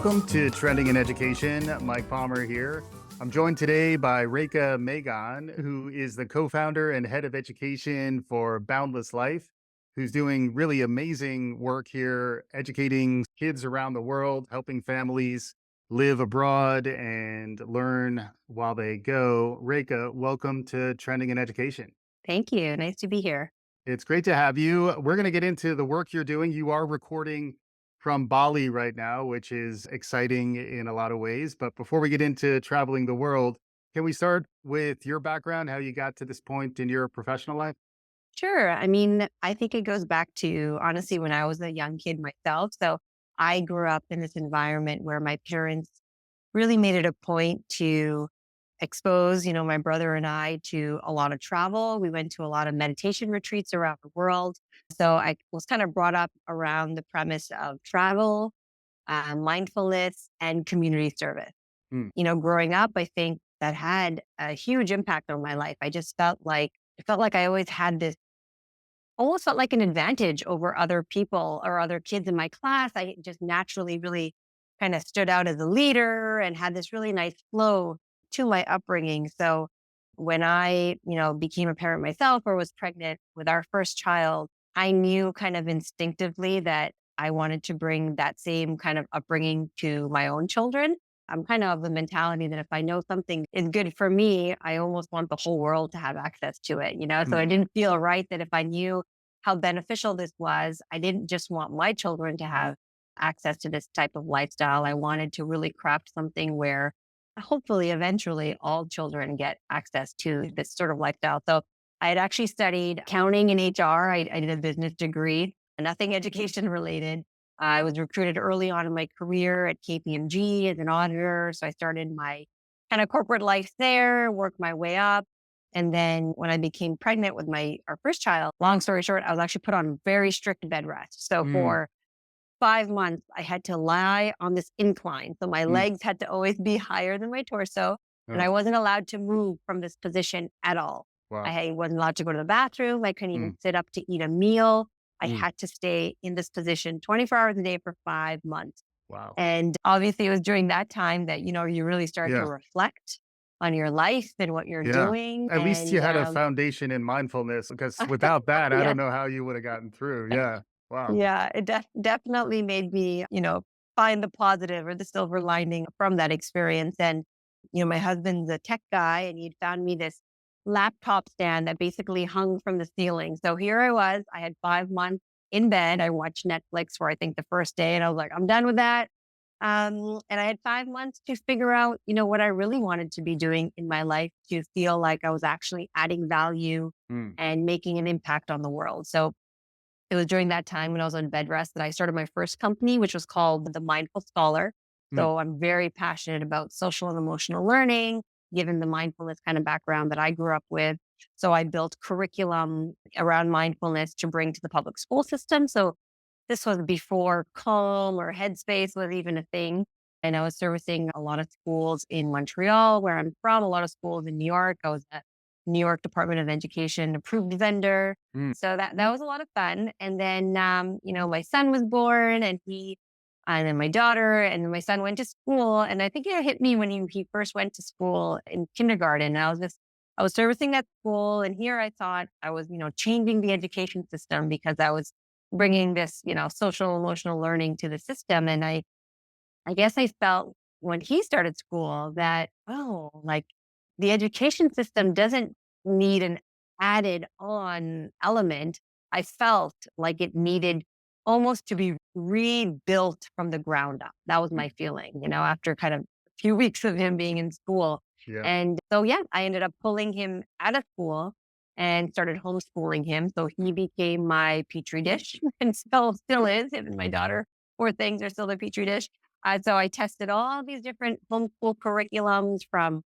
Welcome to Trending in Education. Mike Palmer here. I'm joined today by Rekha Magon, who is the co-founder and head of education for Boundless Life, who's doing really amazing work here, educating kids around the world, helping families live abroad and learn while they go. Rekha, welcome to Trending in Education. Thank you. Nice to be here. It's great to have you. We're going to get into the work you're doing. You are recording from Bali right now, which is exciting in a lot of ways. But before we get into traveling the world, can we start with your background, how you got to this point in your professional life? Sure. I mean, I think it goes back to honestly when I was a young kid myself. So I grew up in this environment where my parents really made it a point to expose, my brother and I to a lot of travel. We went to a lot of meditation retreats around the world. So I was kind of brought up around the premise of travel, mindfulness, and community service. Mm, Growing up, I think that had a huge impact on my life. I just felt like I always had this almost felt like an advantage over other people or other kids in my class. I just naturally really kind of stood out as a leader and had this really nice flow to my upbringing. So when I, became a parent myself or was pregnant with our first child, I knew kind of instinctively that I wanted to bring that same kind of upbringing to my own children. I'm kind of of the mentality that if I know something is good for me, I almost want the whole world to have access to it. So mm, I didn't feel right that if I knew how beneficial this was, I didn't just want my children to have access to this type of lifestyle. I wanted to really craft something where hopefully eventually all children get access to this sort of lifestyle. So I had actually studied accounting and HR. I did a business degree, nothing education related. I was recruited early on in my career at KPMG as an auditor. So I started my kind of corporate life there, worked my way up. And then when I became pregnant with our first child, long story short, I was actually put on very strict bed rest. So mm, for 5 months, I had to lie on this incline. So my mm. legs had to always be higher than my torso. And Oh, I wasn't allowed to move from this position at all. wow. I wasn't allowed to go to the bathroom. I couldn't even Mm, sit up to eat a meal. I mm, had to stay in this position 24 hours a day for 5 months. wow. And obviously, it was during that time that, you really start to Yeah. reflect on your life and what you're Yeah. doing. At least you And had a foundation in mindfulness because without that, I yeah, don't know how you would have gotten through. Yeah. Wow. yeah, it definitely made me, find the positive or the silver lining from that experience. And, my husband's a tech guy and he'd found me this laptop stand that basically hung from the ceiling. So here I was, I had 5 months in bed. I watched Netflix for, I think, the first day and I was like, I'm done with that. And I had 5 months to figure out, what I really wanted to be doing in my life to feel like I was actually adding value Mm, and making an impact on the world. So it was during that time when I was on bed rest that I started my first company, which was called The Mindful Scholar. mm, So I'm very passionate about social and emotional learning, given the mindfulness kind of background that I grew up with. So I built curriculum around mindfulness to bring to the public school system. So this was before Calm or Headspace was even a thing. And I was servicing a lot of schools in Montreal, where I'm from, a lot of schools in New York. I was a New York Department of Education approved vendor. mm. So that was a lot of fun. And then, my son was born and then my daughter and my son went to school. And I think it hit me when he first went to school in kindergarten. I was servicing that school. And here I thought I was, changing the education system because I was bringing this, social emotional learning to the system. And I guess I felt when he started school that, oh, like the education system doesn't need an added on element. I felt like it needed almost to be rebuilt from the ground up. That was Mm, my feeling, after kind of a few weeks of him being in school. yeah. And so, yeah, I ended up pulling him out of school and started homeschooling him. So he became my petri dish and still is. Him and my daughter, poor things, are still the petri dish. So I tested all these different homeschool curriculums from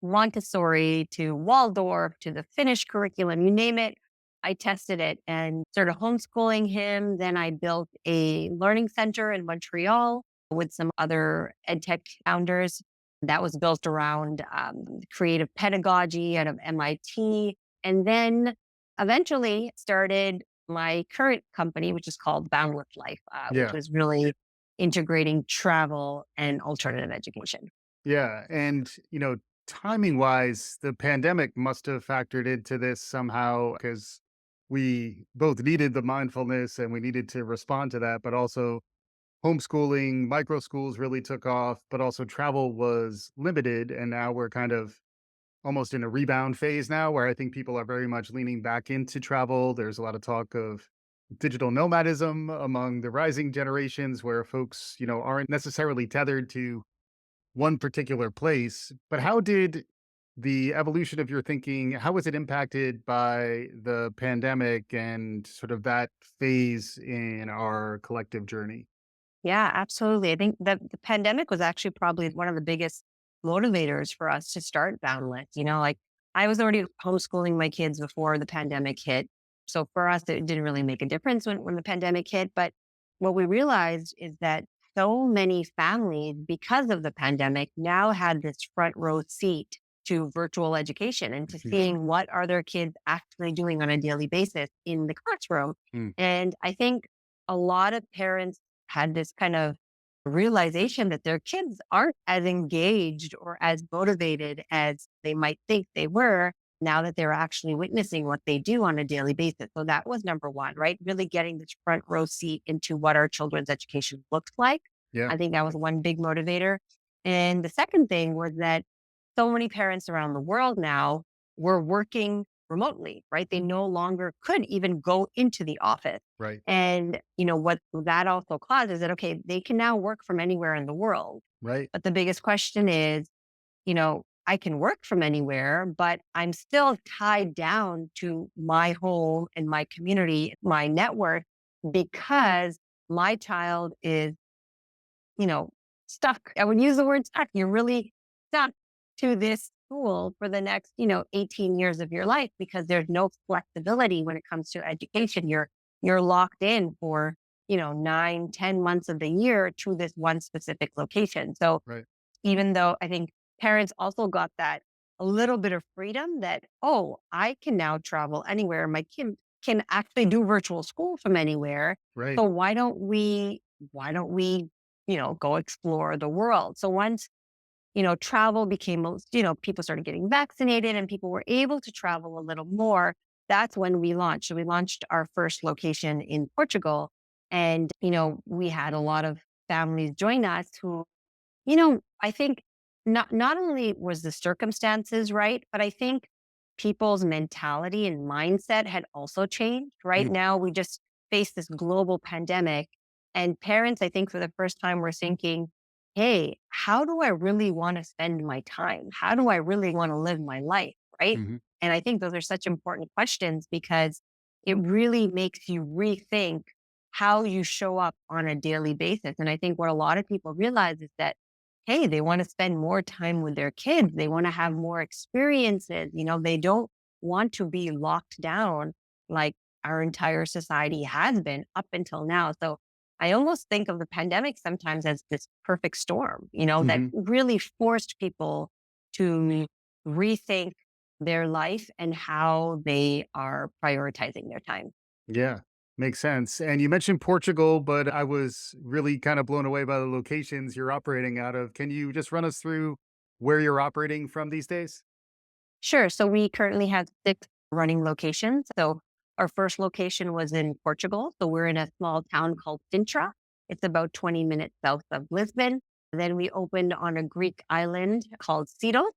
Montessori to Waldorf to the Finnish curriculum, you name it. I tested it and started homeschooling him. Then I built a learning center in Montreal with some other ed tech founders that was built around creative pedagogy out of MIT. And then eventually started my current company, which is called Boundless Life, which Yeah. was really integrating travel and alternative education. Yeah. And, timing wise, the pandemic must have factored into this somehow because we both needed the mindfulness and we needed to respond to that, but also homeschooling, micro schools really took off, but also travel was limited. And now we're kind of almost in a rebound phase now where I think people are very much leaning back into travel. There's a lot of talk of digital nomadism among the rising generations where folks, aren't necessarily tethered to one particular place. But how did the evolution of your thinking, how was it impacted by the pandemic and sort of that phase in our collective journey? Yeah, absolutely. I think that the pandemic was actually probably one of the biggest motivators for us to start Boundless. Like I was already homeschooling my kids before the pandemic hit. So for us, it didn't really make a difference when the pandemic hit. But what we realized is that so many families, because of the pandemic, now had this front row seat to virtual education and to Mhm. seeing what are their kids actually doing on a daily basis in the classroom. Mm, And I think a lot of parents had this kind of realization that their kids aren't as engaged or as motivated as they might think they were now that they're actually witnessing what they do on a daily basis. So that was number one, right? Really getting this front row seat into what our children's education looks like. yeah. I think that was one big motivator. And the second thing was that so many parents around the world now were working remotely, right? They no longer could even go into the office. Right. And, what that also caused is that, okay, they can now work from anywhere in the world. Right. But the biggest question is, I can work from anywhere, but I'm still tied down to my home and my community, my network, because my child is you know, stuck. I would use the word stuck. You're really stuck to this school for the next, 18 years of your life because there's no flexibility when it comes to education. You're locked in for, 9, 10 months of the year to this one specific location. So Right. even though I think parents also got that a little bit of freedom that, oh, I can now travel anywhere. My kid can actually do virtual school from anywhere. Right. So why don't we, go explore the world? So once, travel became, people started getting vaccinated and people were able to travel a little more. That's when we launched. So we launched our first location in Portugal. And, we had a lot of families join us who I think not only was the circumstances right, but I think people's mentality and mindset had also changed. Right Mm, now, we just face this global pandemic, and parents, I think, for the first time, were thinking, "Hey, how do I really want to spend my time? How do I really want to live my life?" Right? mhm. And I think those are such important questions because it really makes you rethink how you show up on a daily basis. And I think what a lot of people realize is that hey, they want to spend more time with their kids. They want to have more experiences. They don't want to be locked down like our entire society has been up until now. So I almost think of the pandemic sometimes as this perfect storm, that Mhm. really forced people to rethink their life and how they are prioritizing their time. Yeah, makes sense. And you mentioned Portugal, but I was really kind of blown away by the locations you're operating out of. Can you just run us through where you're operating from these days? Sure. So we currently have 6 running locations. So our first location was in Portugal. So we're in a small town called Sintra. It's about 20 minutes south of Lisbon. Then we opened on a Greek island called Siros.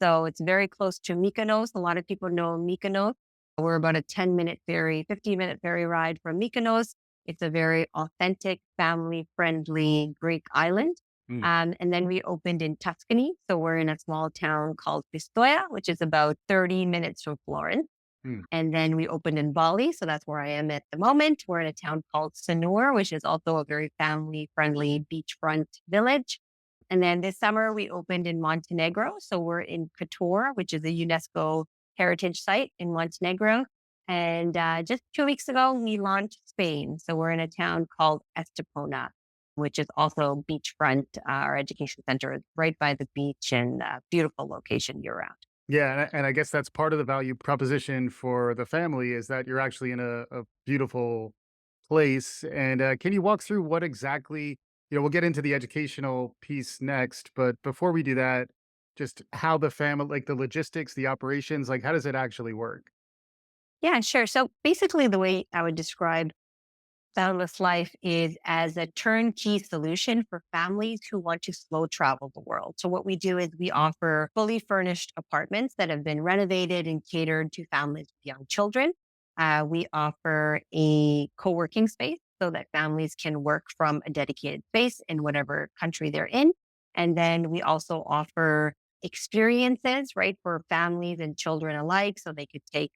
So it's very close to Mykonos. A lot of people know Mykonos. We're about a 10-minute ferry, 15-minute ferry ride from Mykonos. It's a very authentic, family friendly Greek island. Mm, And then we opened in Tuscany. So we're in a small town called Pistoia, which is about 30 minutes from Florence. mm, And then we opened in Bali. So that's where I am at the moment. We're in a town called Sanur, which is also a very family friendly beachfront village. And then this summer we opened in Montenegro. So we're in Kotor, which is a UNESCO heritage site in Montenegro. And just 2 weeks ago, we launched Spain. So we're in a town called Estepona, which is also beachfront. Our education center is right by the beach and beautiful location year round. yeah, and I guess that's part of the value proposition for the family is that you're actually in a beautiful place. And can you walk through what exactly? We'll get into the educational piece next, but before we do that, just how the family, like the logistics, the operations, like how does it actually work? Yeah, sure. So basically, the way I would describe Boundless Life is as a turnkey solution for families who want to slow travel the world. So, what we do is we offer fully furnished apartments that have been renovated and catered to families with young children. We offer a co working space so that families can work from a dedicated space in whatever country they're in. And then we also offer experiences, right, for families and children alike. So they could take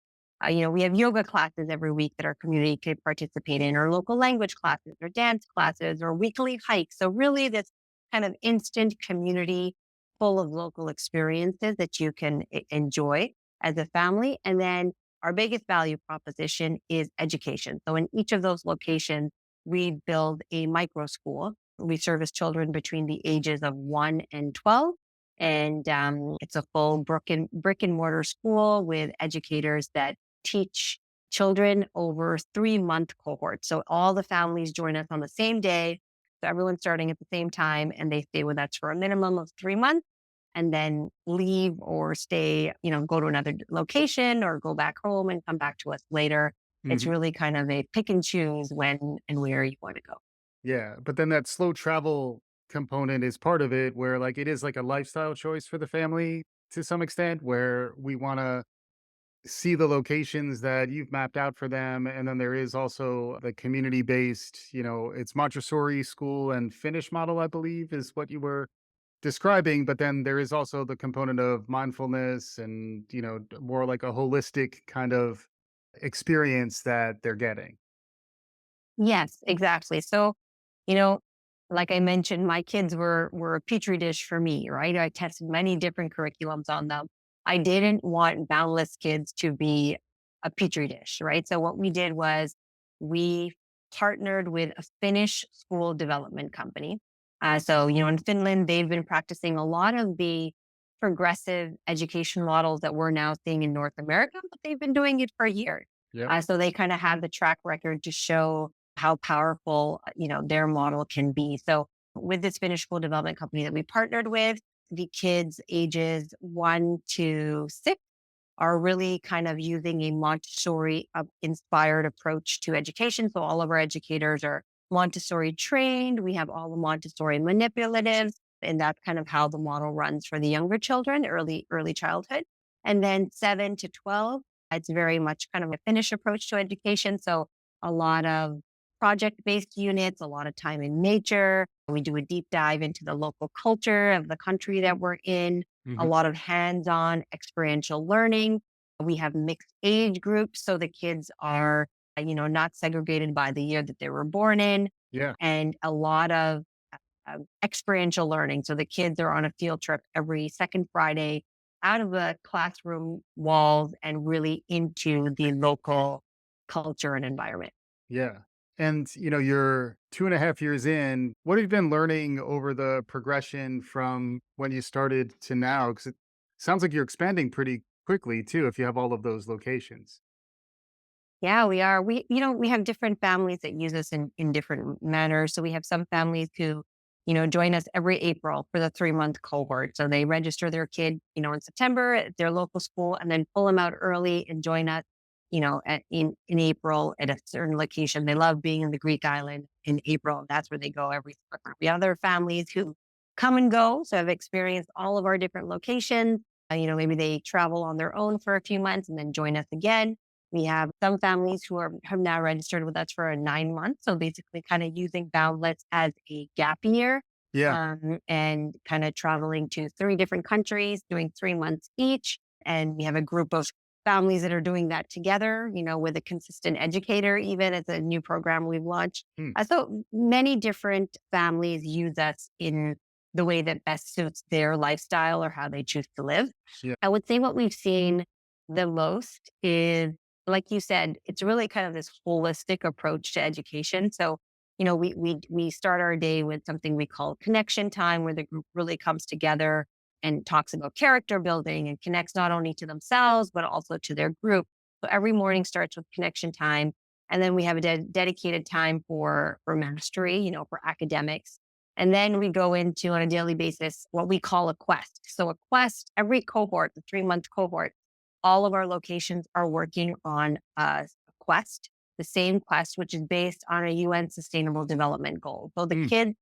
we have yoga classes every week that our community could participate in, or local language classes, or dance classes, or weekly hikes. So, really, this kind of instant community full of local experiences that you can enjoy as a family. And then our biggest value proposition is education. So, in each of those locations, we build a micro school. We service children between the ages of 1 and 12. And it's a full brick and mortar school with educators that teach children over 3-month cohorts. So all the families join us on the same day. So everyone's starting at the same time and they stay with us for a minimum of 3 months and then leave or stay, go to another location or go back home and come back to us later. It's Mhm. really kind of a pick and choose when and where you want to go. Yeah, but then that slow travel component is part of it where like it is like a lifestyle choice for the family to some extent where we want to see the locations that you've mapped out for them. And then there is also the community based, it's Montessori school and Finnish model, I believe, is what you were describing. But then there is also the component of mindfulness and, more like a holistic kind of experience that they're getting. Yes, exactly. So, you know, like I mentioned, my kids were a petri dish for me, right? I tested many different curriculums on them. I didn't want Boundless kids to be a petri dish, right? So what we did was we partnered with a Finnish school development company. In Finland, they've been practicing a lot of the progressive education models that we're now seeing in North America, but they've been doing it for years. Yep. So they kind of have the track record to show how powerful, their model can be. So with this Finnish school development company that we partnered with, the kids ages 1 to 6 are really kind of using a Montessori inspired approach to education. So all of our educators are Montessori trained. We have all the Montessori manipulatives, and that's kind of how the model runs for the younger children, early childhood. And then 7 to 12, it's very much kind of a Finnish approach to education. So a lot of project based units, a lot of time in nature. We do a deep dive into the local culture of the country that we're in, a Hmm. lot of hands on experiential learning. We have mixed age groups. So the kids are, not segregated by the year that they were born in, Yeah. and a lot of experiential learning. So the kids are on a field trip every second Friday out of the classroom walls and really into the local culture and environment. Yeah. And, you're 2.5 years in. What have you been learning over the progression from when you started to now? Because it sounds like you're expanding pretty quickly too, if you have all of those locations. Yeah, we are. We have different families that use us in different manners. So we have some families who, join us every April for the 3-month cohort. So they register their kid, in September at their local school and then pull them out early and join us, in April at a certain location. They love being in the Greek island in April. That's where they go every summer. We have other families who come and go. So I've experienced all of our different locations. Maybe they travel on their own for a few months and then join us again. We have some families who have now registered with us for a 9 months. So basically kind of using Boundless as a gap year, Yeah. and kind of traveling to 3 different countries, doing 3 months each. And we have a group of families that are doing that together, with a consistent educator, even as a new program we've launched. Hmm. So many different families use us in the way that best suits their lifestyle or how they choose to live. Yeah. I would say what we've seen the most is, like you said, it's really kind of this holistic approach to education. So, we start our day with something we call connection time, where the group really comes together and talks about character building and connects not only to themselves but also to their group. So every morning starts with connection time, and then we have a dedicated time for mastery, for academics. And then we go into on a daily basis what we call a quest. So a quest, every cohort, the 3-month cohort, all of our locations are working on a quest, the same quest, which is based on a UN Sustainable Development Goal. So the Mm, kids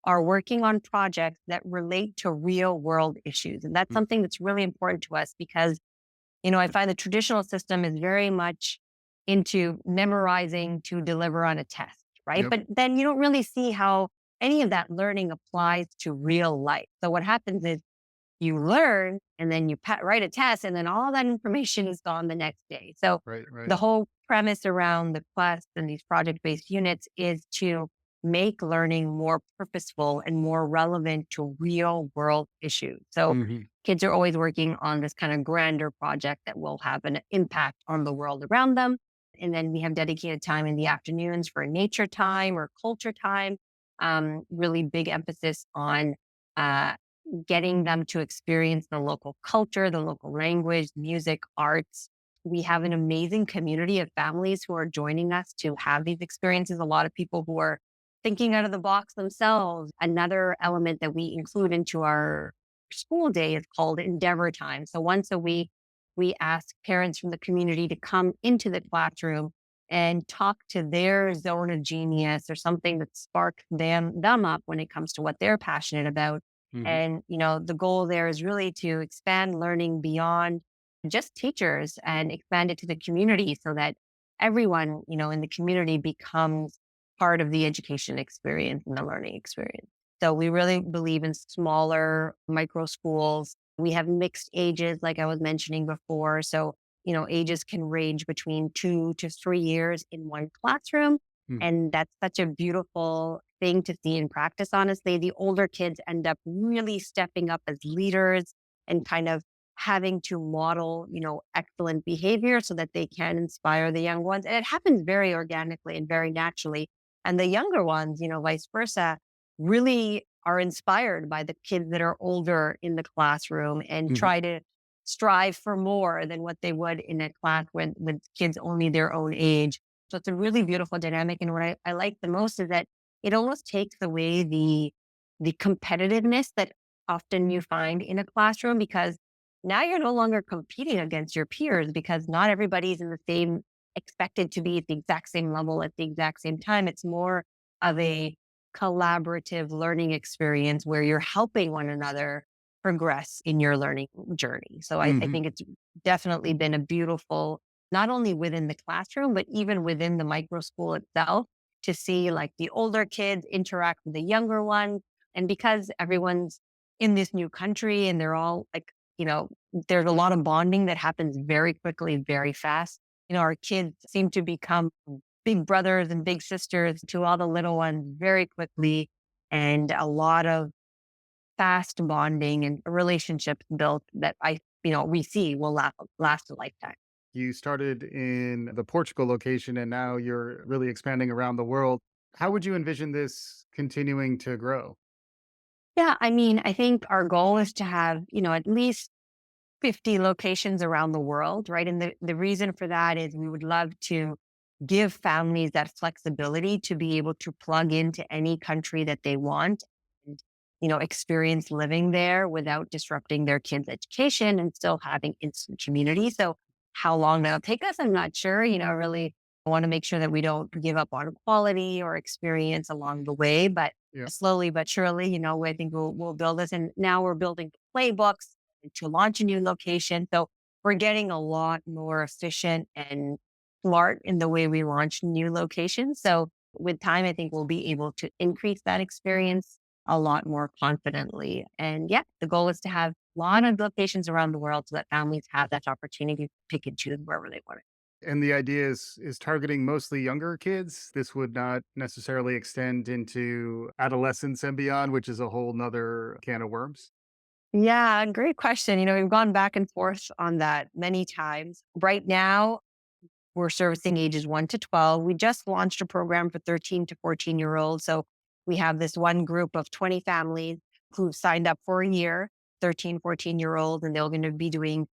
are working on projects that relate to real world issues. And that's mm, something that's really important to us because, I find the traditional system is very much into memorizing to deliver on a test, right? yep. But then you don't really see how any of that learning applies to real life. So what happens is you learn and then you write a test and then all that information is gone the next day. So Right, right. the whole premise around the quest and these project-based units is to make learning more purposeful and more relevant to real world issues. So Hmm. kids are always working on this kind of grander project that will have an impact on the world around them. And then we have dedicated time in the afternoons for nature time or culture time. Really big emphasis on uh, getting them to experience the local culture, the local language, music, arts. We have an amazing community of families who are joining us to have these experiences. A lot of people who are thinking out of the box themselves. Another element that we include into our school day is called Endeavor Time. So once a week, we ask parents from the community to come into the classroom and talk to their zone of genius or something that sparked them up when it comes to what they're passionate about. Hmm. And, the goal there is really to expand learning beyond just teachers and expand it to the community so that everyone, in the community becomes part of the education experience and the learning experience. So we really believe in smaller micro schools. We have mixed ages, like I was mentioning before. So, ages can range between 2 to 3 years in one classroom. Mm. And that's such a beautiful thing to see in practice, honestly. The older kids end up really stepping up as leaders and kind of having to model, excellent behavior so that they can inspire the young ones. And it happens very organically and very naturally. And the younger ones, vice versa, really are inspired by the kids that are older in the classroom and Mhm. try to strive for more than what they would in a class with kids only their own age. So it's a really beautiful dynamic. And what I like the most is that it almost takes away the competitiveness that often you find in a classroom because now you're no longer competing against your peers because not everybody's in the same expected to be at the exact same level at the exact same time. It's more of a collaborative learning experience where you're helping one another progress in your learning journey. So I Mhm. think it's definitely been a beautiful, not only within the classroom, but even within the micro school itself to see like the older kids interact with the younger ones. And because everyone's in this new country and they're all like, there's a lot of bonding that happens very quickly, very fast. Our kids seem to become big brothers and big sisters to all the little ones very quickly. And a lot of fast bonding and relationships built that we see will last a lifetime. You started in the Portugal location and now you're really expanding around the world. How would you envision this continuing to grow? Yeah, I mean, I think our goal is to have, at least 50 locations around the world, right? And the reason for that is we would love to give families that flexibility to be able to plug into any country that they want and, experience living there without disrupting their kids' education and still having instant community. So how long that'll take us, I'm not sure. Really want to make sure that we don't give up on quality or experience along the way, but Yeah. slowly but surely, I think we'll build this. And now we're building playbooks to launch a new location. So we're getting a lot more efficient and smart in the way we launch new locations. So with time, I think we'll be able to increase that experience a lot more confidently. And yeah, the goal is to have a lot of locations around the world so that families have that opportunity to pick and choose wherever they want it. And the idea is targeting mostly younger kids. This would not necessarily extend into adolescence and beyond, which is a whole nother can of worms. Yeah, great question. We've gone back and forth on that many times. Right now, we're servicing ages 1 to 12. We just launched a program for 13 to 14-year-olds. So we have this one group of 20 families who've signed up for a year, 13, 14-year-olds, and they're going to be doing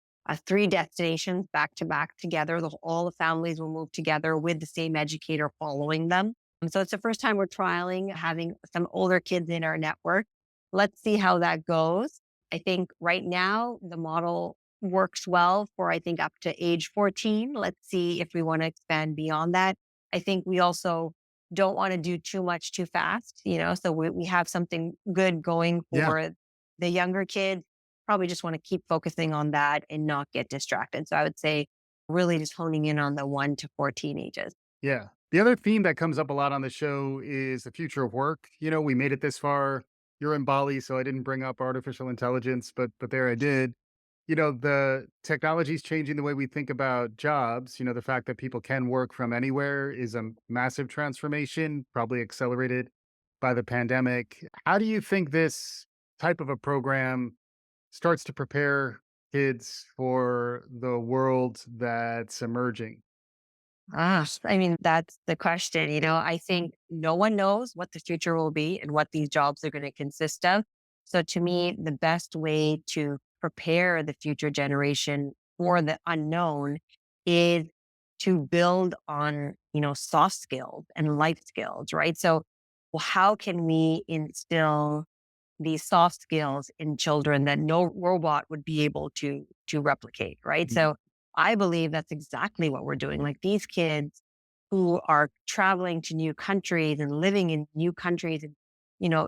3 destinations back to back together. All the families will move together with the same educator following them. So it's the first time we're trialing having some older kids in our network. Let's see how that goes. I think right now the model works well for, I think, up to age 14. Let's see if we want to expand beyond that. I think we also don't want to do too much too fast, so we have something good going Yeah. for the younger kids. Probably just want to keep focusing on that and not get distracted. So I would say really just honing in on the 1 to 14 ages. Yeah. The other theme that comes up a lot on the show is the future of work. We made it this far. You're in Bali, so I didn't bring up artificial intelligence, but there I did. The technology is changing the way we think about jobs. The fact that people can work from anywhere is a massive transformation, probably accelerated by the pandemic. How do you think this type of a program starts to prepare kids for the world that's emerging? I mean, that's the question. I think no one knows what the future will be and what these jobs are going to consist of. So, to me, the best way to prepare the future generation for the unknown is to build on, soft skills and life skills, right? So, well, how can we instill these soft skills in children that no robot would be able to replicate, right? Mhm. So I believe that's exactly what we're doing. Like these kids who are traveling to new countries and living in new countries and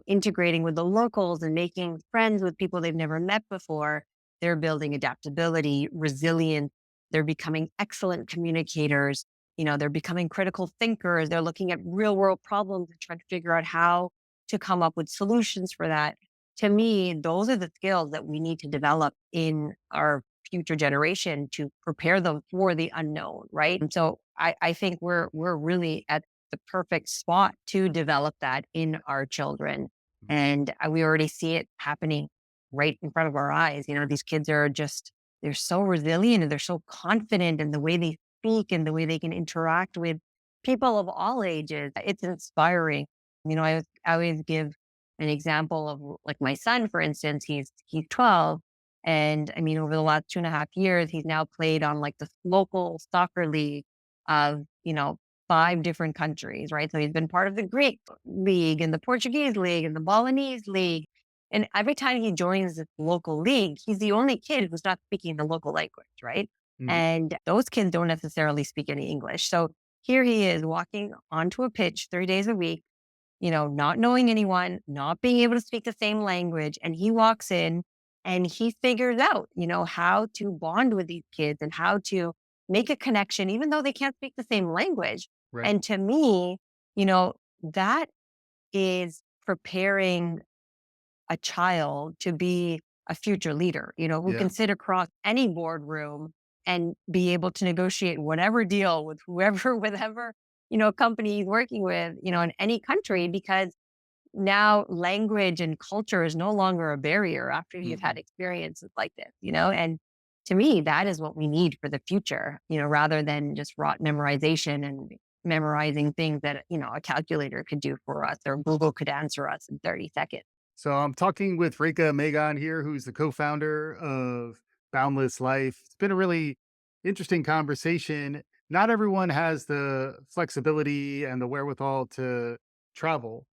integrating with the locals and making friends with people they've never met before, they're building adaptability, resilience, they're becoming excellent communicators, they're becoming critical thinkers, they're looking at real world problems and trying to figure out how to come up with solutions for that. To me, those are the skills that we need to develop in our future generation to prepare them for the unknown, right? And so I think we're really at the perfect spot to develop that in our children. And we already see it happening right in front of our eyes. These kids are just, they're so resilient and they're so confident in the way they speak and the way they can interact with people of all ages. It's inspiring. I always give an example of like my son, for instance, he's 12. And I mean, over the last 2.5 years, he's now played on like the local soccer league of, 5 different countries, right? So he's been part of the Greek league and the Portuguese league and the Balinese league. And every time he joins this local league, he's the only kid who's not speaking the local language, right? Mhm. And those kids don't necessarily speak any English. So here he is walking onto a pitch 3 days a week, not knowing anyone, not being able to speak the same language. And he walks in and he figures out, how to bond with these kids and how to make a connection, even though they can't speak the same language. Right. And to me, that is preparing a child to be a future leader, who Yeah. can sit across any boardroom and be able to negotiate whatever deal with whoever, whatever, company he's working with, in any country, because now language and culture is no longer a barrier after you've had Mhm. experiences like this, and to me, that is what we need for the future, rather than just rote memorization and memorizing things that, a calculator could do for us or Google could answer us in 30 seconds. So I'm talking with Rekha Magon here, who's the co-founder of Boundless Life. It's been a really interesting conversation. Not everyone has the flexibility and the wherewithal to travel.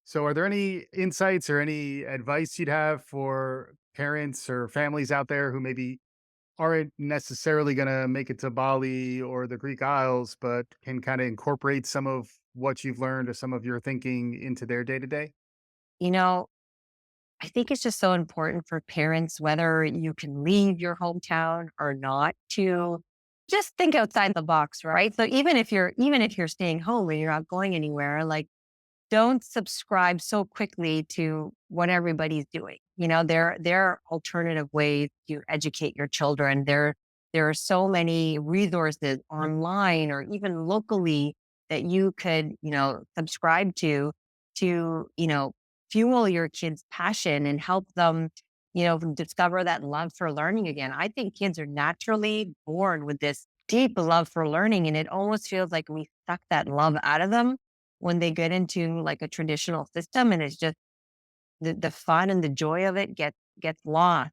So are there any insights or any advice you'd have for parents or families out there who maybe aren't necessarily going to make it to Bali or the Greek Isles, but can kind of incorporate some of what you've learned or some of your thinking into their day to day? You know, I think it's just so important for parents, whether you can leave your hometown or not, to just think outside the box, right? So even if you're staying home and you're not going anywhere, like don't subscribe so quickly to what everybody's doing. There are alternative ways to educate your children. There are so many resources online or even locally that you could, subscribe to, fuel your kids' passion and help them, discover that love for learning again. I think kids are naturally born with this deep love for learning, and it almost feels like we suck that love out of them when they get into like a traditional system, and it's just the fun and the joy of it gets lost.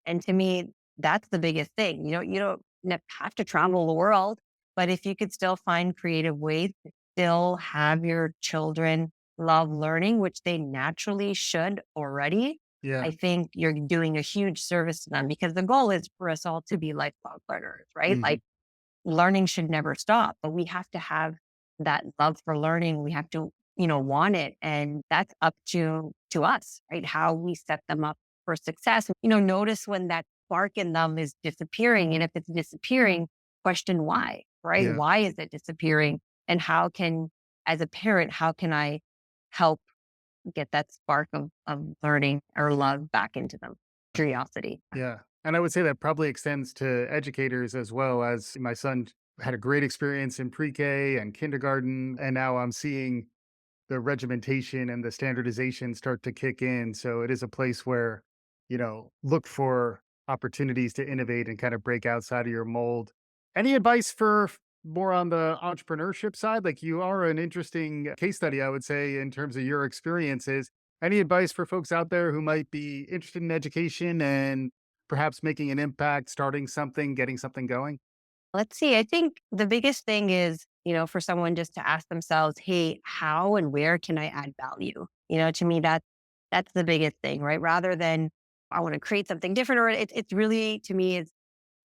And to me, that's the biggest thing. You don't have to travel the world, but if you could still find creative ways still have your children love learning, which they naturally should already, Yeah. I think you're doing a huge service to them because the goal is for us all to be lifelong learners, right? Hmm. Like learning should never stop, but we have to have that love for learning. We have to, want it. And that's up to us, right? How we set them up for success. Notice when that spark in them is disappearing. And if it's disappearing, question why, right? Yeah. Why is it disappearing? And as a parent, how can I help get that spark of learning or love back into them? Curiosity. Yeah. And I would say that probably extends to educators as well. As my son had a great experience in pre-K and kindergarten, and now I'm seeing the regimentation and the standardization start to kick in. So it is a place where, look for opportunities to innovate and kind of break outside of your mold. Any advice for more on the entrepreneurship side? Like, you are an interesting case study, I would say, in terms of your experiences. Any advice for folks out there who might be interested in education and perhaps making an impact, starting something, getting something going? Let's see. I think the biggest thing is, for someone just to ask themselves, hey, how and where can I add value? To me, that's the biggest thing, right? Rather than I want to create something different, or it's really to me is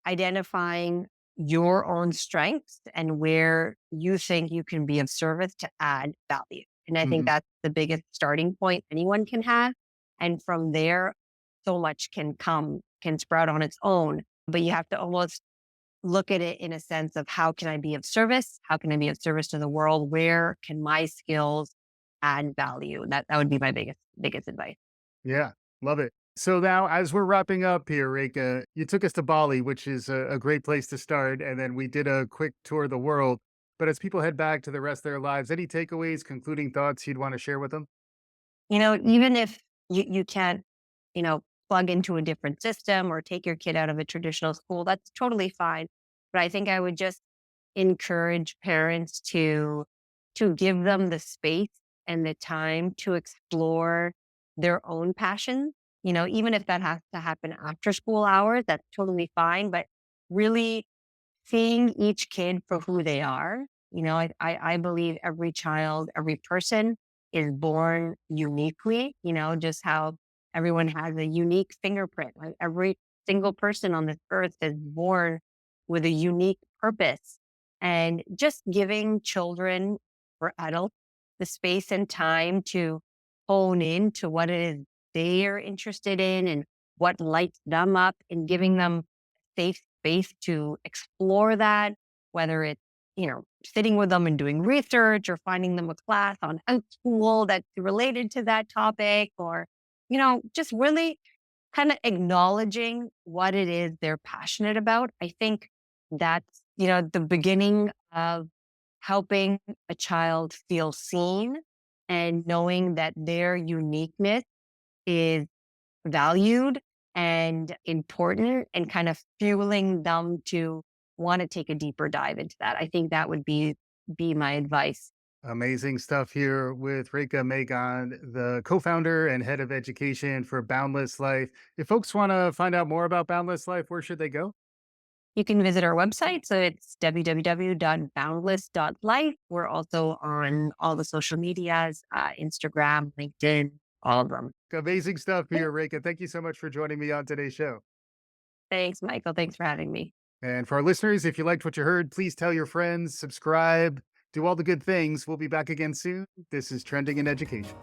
identifying your own strengths and where you think you can be of service to add value. And I think Hmm. that's the biggest starting point anyone can have. And from there, so much can sprout on its own. But you have to almost look at it in a sense of how can I be of service? How can I be of service to the world? Where can my skills add value? That would be my biggest advice. Yeah, love it. So now, as we're wrapping up here, Reka, you took us to Bali, which is a great place to start, and then we did a quick tour of the world. But as people head back to the rest of their lives, any takeaways, concluding thoughts you'd want to share with them? Even if you can't, plug into a different system or take your kid out of a traditional school, that's totally fine. But I think I would just encourage parents to give them the space and the time to explore their own passions. Even if that has to happen after school hours, that's totally fine. But really seeing each kid for who they are. I believe every child, every person is born uniquely, just how everyone has a unique fingerprint. Like every single person on this earth is born with a unique purpose. And just giving children or adults the space and time to hone in to what it is they are interested in and what lights them up and giving them safe space to explore that, whether it's, sitting with them and doing research or finding them a class on out school that's related to that topic or, just really kind of acknowledging what it is they're passionate about. I think that's, the beginning of helping a child feel seen and knowing that their uniqueness is valued and important and kind of fueling them to want to take a deeper dive into that. I think that would be my advice. Amazing stuff here with Rekha Magon, the co-founder and head of education for Boundless Life. If folks want to find out more about Boundless Life, where should they go? You can visit our website. So it's www.boundless.life. We're also on all the social medias, Instagram, LinkedIn, all of them. Amazing stuff here, Rekha. Thank you so much for joining me on today's show. Thanks, Michael. Thanks for having me. And for our listeners, if you liked what you heard, please tell your friends, subscribe, do all the good things. We'll be back again soon. This is Trending in Education.